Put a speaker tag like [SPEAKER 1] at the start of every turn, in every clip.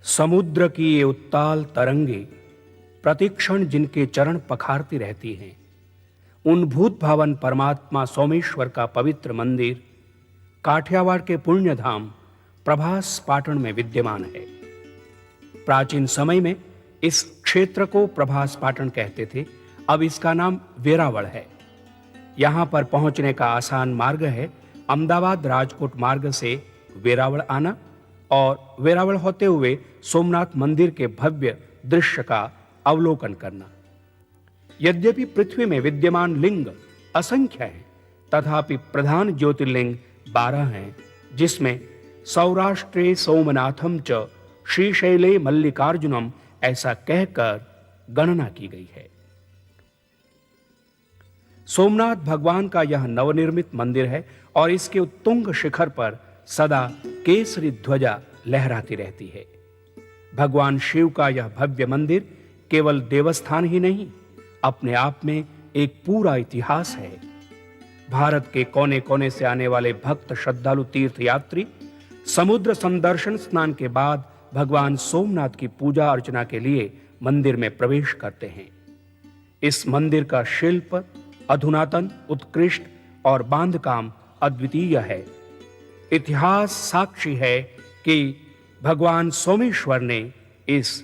[SPEAKER 1] समुद्र की ये उत्ताल तरंगे प्रतिक्षण जिनके चरण पखारती रहती हैं, उन भूत भावन परमात्मा सोमेश्वर का पवित्र मंदिर काठियावाड़ के पुण्य धाम प्रभास पाटन में विद्यमान है। प्राचीन समय में इस क्षेत्र को प्रभास पाटन कहते थे। अब इसका नाम वेरावल है। यहां पर पहुंचने का आसान मार्ग है अहमदाबाद राजकोट मार्ग से वेरावल आना और वेरावल होते हुए सोमनाथ मंदिर के भव्य दृश्य का अवलोकन करना। यद्यपि पृथ्वी में विद्यमान लिंग असंख्य हैं, तथापि प्रधान ज्योतिर्लिंग 12 हैं, जिसमें सौराष्ट्रे सोमनाथम च श्रीशैले मल्लिकार्जुनम ऐसा कहकर गणना की गई है। सोमनाथ भगवान का यह नवनिर्मित मंदिर है और इसके उत्तुंग शिखर पर सदा केसरी ध्वजा लहराती रहती है। भगवान शिव का यह भव्य मंदिर केवल देवस्थान ही नहीं, अपने आप में एक पूरा इतिहास है। भारत के कोने कोने से आने वाले भक्त श्रद्धालु तीर्थयात्री समुद्र संदर्शन स्नान के बाद भगवान सोमनाथ की पूजा अर्चना के लिए मंदिर में प्रवेश करते हैं। इस मंदिर का शिल्प अधुनातन, उत्कृष्ट और बांधकाम अद्वितीय है। इतिहास साक्षी है कि भगवान सोमेश्वर ने इस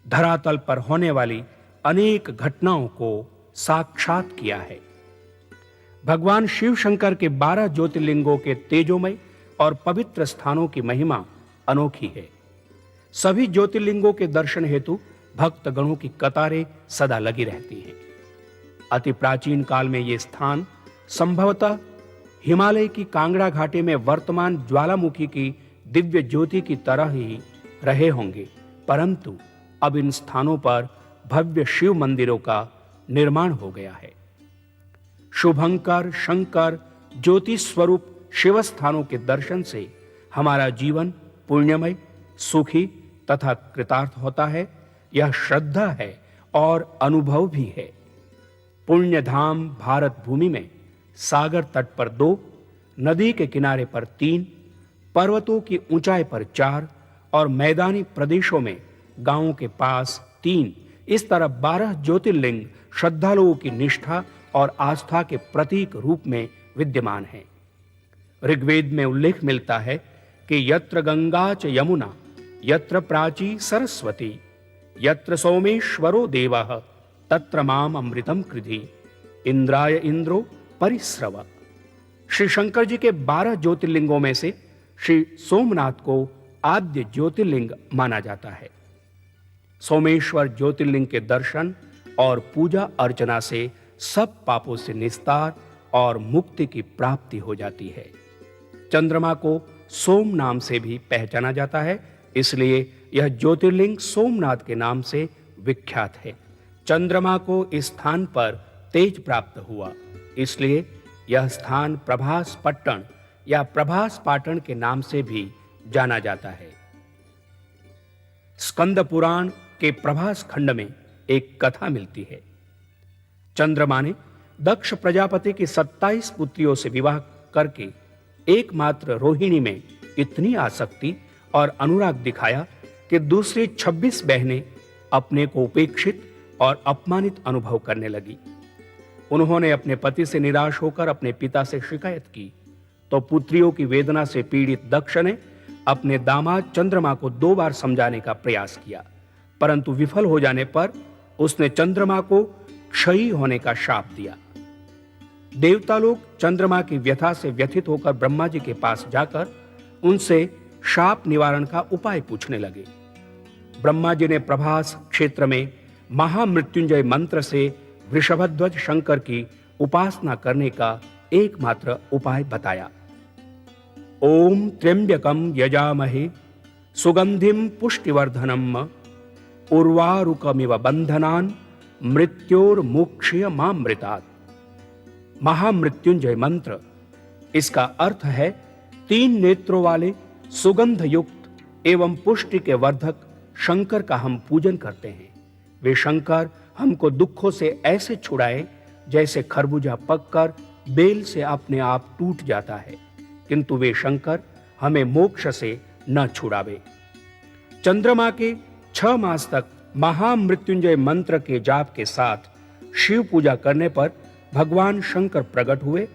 [SPEAKER 1] धरातल पर होने वाली अनेक घटनाओं को साक्षात किया है। भगवान शिव शंकर के 12 ज्योतिर्लिंगों के तेजोमय और पवित्र स्थानों की महिमा अनोखी है। सभी ज्योतिर्लिंगों के दर्शन हेतु भक्तगणों की कतारें सदा लगी रहती हैं। अति प्राचीन काल में ये स्थान संभवतः हिमालय की कांगड़ा घाटी में वर्तमान ज्वालामुखी की दिव्य ज्योति की तरह ही रहे होंगे, परंतु अब इन स्थानों पर भव्य शिव मंदिरों का निर्माण हो गया है। शुभंकर शंकर ज्योति स्वरूप शिव स्थानों के दर्शन से हमारा जीवन पुण्यमय, सुखी तथा कृतार्थ होता है। यह श्रद्धा है और अनुभव भी है। पुण्य धाम भारत भूमि में सागर तट पर 2, नदी के किनारे पर 3, पर्वतों की ऊंचाई पर 4 और मैदानी प्रदेशों में गांवों के पास 3, इस तरह 12 ज्योतिर्लिंग श्रद्धालुओं की निष्ठा और आस्था के प्रतीक रूप में विद्यमान हैं। ऋग्वेद में उल्लेख मिलता है कि यत्र गंगा च यमुना यत्र प्राची सरस्वती यत्र सोमेश्वरो देवः तत्र माम अमृतम कृधि इंद्राय इंद्रो परिस्रव। श्री शंकर जी के 12 ज्योतिर्लिंगों में से श्री सोमनाथ को आद्य ज्योतिर्लिंग माना जाता है। सोमेश्वर ज्योतिर्लिंग के दर्शन और पूजा अर्चना से सब पापों से निस्तार और मुक्ति की प्राप्ति हो जाती है। चंद्रमा को सोम नाम से भी पहचाना जाता है, इसलिए यह ज्योतिर्लिंग सोमनाथ के नाम से विख्यात है। चंद्रमा को इस स्थान पर तेज प्राप्त हुआ, इसलिए यह स्थान प्रभास पट्टन या प्रभास पाटन के नाम से भी जाना जाता है। स्कंद पुराण के प्रभास खंड में एक कथा मिलती है। चंद्रमा ने दक्ष प्रजापति की 27 पुत्रियों से विवाह करके एकमात्र रोहिणी में इतनी आसक्ति और अनुराग दिखाया कि दूसरी 26 बहनें अपने को उपेक्षित और अपमानित अनुभव करने लगी। उन्होंने अपने पति से निराश होकर अपने पिता से शिकायत की, तो पुत्रियों की वेदना से पीड़ित दक्ष ने अपने दामाद चंद्रमा को 2 बार समझाने का प्रयास किया, परंतु विफल हो जाने पर उसने चंद्रमा को क्षयी होने का शाप दिया। देवता लोग चंद्रमा की व्यथा से व्यथित होकर ब्रह्मा जी के पास जाकर उनसे शाप निवारण का उपाय पूछने लगे। ब्रह्मा जी ने प्रभास क्षेत्र में महामृत्युंजय मंत्र से वृषभध्वज शंकर की उपासना करने का एकमात्र उपाय बताया। ओम त्र्यंबकम यजामहे सुगंधिम पुष्टिवर्धनम उर्वारुकमिव बंधनान मृत्योर्मुक्षय मामृतात्। महामृत्युंजय मंत्र, इसका अर्थ है 3 नेत्रों वाले सुगंध युक्त एवं पुष्टि के वर्धक शंकर का हम पूजन करते हैं। वे शंकर हमको दुखों से ऐसे छुड़ाए जैसे खरबूजा पककर बेल से अपने आप टूट जाता है, किंतु वे शंकर हमें मोक्ष से न छुड़ावे। चंद्रमा के 6 मास तक महामृत्युंजय मंत्र के जाप के साथ शिव पूजा करने पर भगवान शंकर प्रकट हुए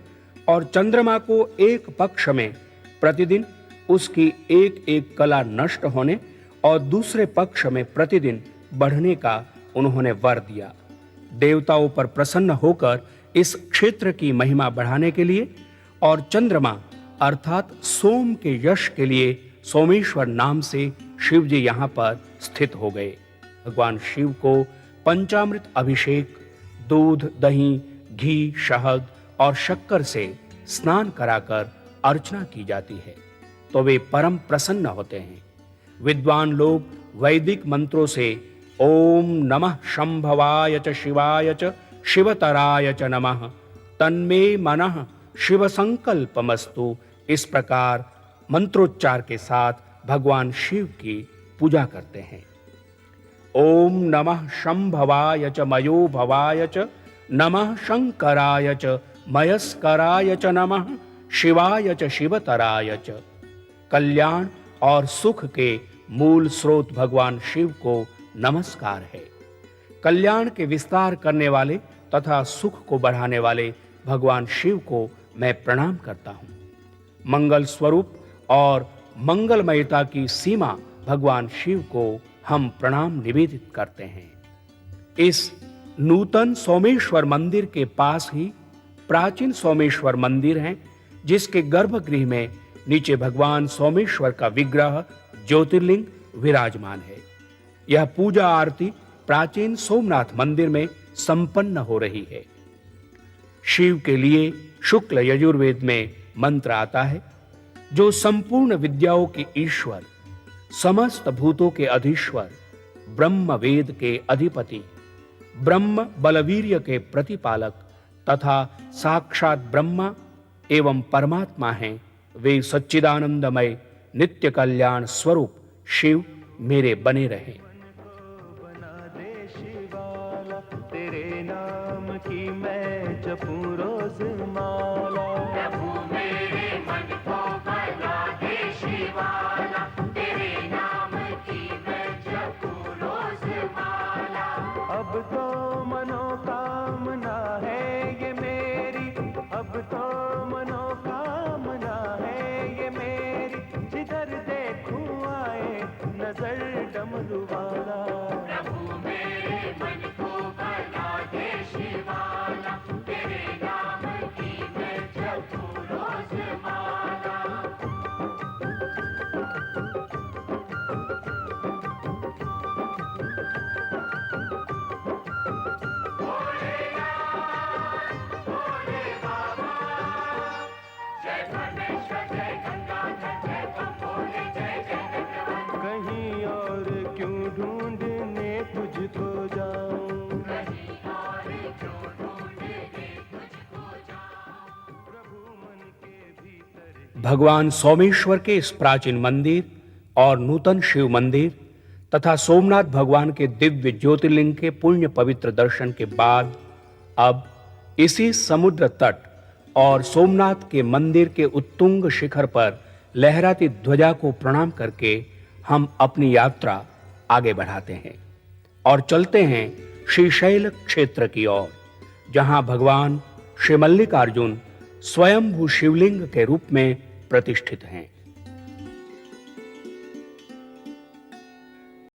[SPEAKER 1] और चंद्रमा को एक पक्ष में प्रतिदिन उसकी एक एक कला नष्ट होने और दूसरे पक्ष में प्रतिदिन बढ़ने का उन्होंने वर दिया। देवताओं पर प्रसन्न होकर इस क्षेत्र की महिमा बढ़ाने के लिए और चंद्रमा अर्थात सोम के यश के लिए सोमेश्वर नाम से शिव जी यहां पर स्थित हो गए। भगवान शिव को पंचामृत अभिषेक, दूध, दही, घी, शहद और शक्कर से स्नान कराकर अर्चना की जाती है तो वे परम प्रसन्न होते हैं। विद्वान लोग वैदिक मंत्रों से ओम नमः शंभवाय च शिवाय च शिवतराय च नमः तन्मे मनः शिव संकल्पमस्तु इस प्रकार मंत्रोच्चार के साथ भगवान शिव की पूजा करते हैं। ओम नमः शंभवाय च मयोभवाय च नमः शंकराय च मयस्कराय च नमः शिवाय च शिवतराय च। कल्याण और सुख के मूल स्रोत भगवान शिव को नमस्कार है। कल्याण के विस्तार करने वाले तथा सुख को बढ़ाने वाले भगवान शिव को मैं प्रणाम करता हूं। मंगल स्वरूप और मंगलमयता की सीमा भगवान शिव को हम प्रणाम निवेदित करते हैं। इस नूतन सोमेश्वर मंदिर के पास ही प्राचीन सोमेश्वर मंदिर है, जिसके गर्भगृह में नीचे भगवान सोमेश्वर का विग्रह ज्योतिर्लिंग विराजमान है। यह पूजा आरती प्राचीन सोमनाथ मंदिर में संपन्न हो रही है। शिव के लिए शुक्ल यजुर्वेद में मंत्र आता है, जो संपूर्ण विद्याओं के ईश्वर, समस्त भूतों के अधीश्वर, ब्रह्म वेद के अधिपति, ब्रह्म बलवीर्य के प्रतिपालक तथा साक्षात ब्रह्मा एवं परमात्मा हैं। वे सच्चिदानंदमय नित्य कल्याण स्वरूप शिव मेरे बने रहे।
[SPEAKER 2] तेरे नाम की मैं जपूं रोज माला। प्रभु मेरे मन को बना दे शिवाला, तेरे नाम की मैं जपूं रोज माला। अब तो मनोकामना है ये मेरी, अब तो मनोकामना है ये मेरी, जिधर देखूं आए नजर डमरू वाला। प्रभु मेरे मन को बना दे शिवाला, तेरे नाम की मैं जपूं रोज माला। कहीं और क्यों ढूंढने तुझको जाऊं, कहीं और क्यों ढूंढने तुझको जाऊं। प्रभु मन के भीतर
[SPEAKER 1] भगवान सोमेश्वर के इस प्राचीन मंदिर और नूतन शिव मंदिर तथा सोमनाथ भगवान के दिव्य ज्योतिर्लिंग के पुण्य पवित्र दर्शन के बाद अब इसी समुद्र तट और सोमनाथ के मंदिर के उत्तुंग शिखर पर लहराती ध्वजा को प्रणाम करके हम अपनी यात्रा आगे बढ़ाते हैं और चलते हैं श्रीशैल क्षेत्र की ओर, जहां भगवान श्री मल्लिकार्जुन स्वयंभू शिवलिंग के रूप में प्रतिष्ठित हैं।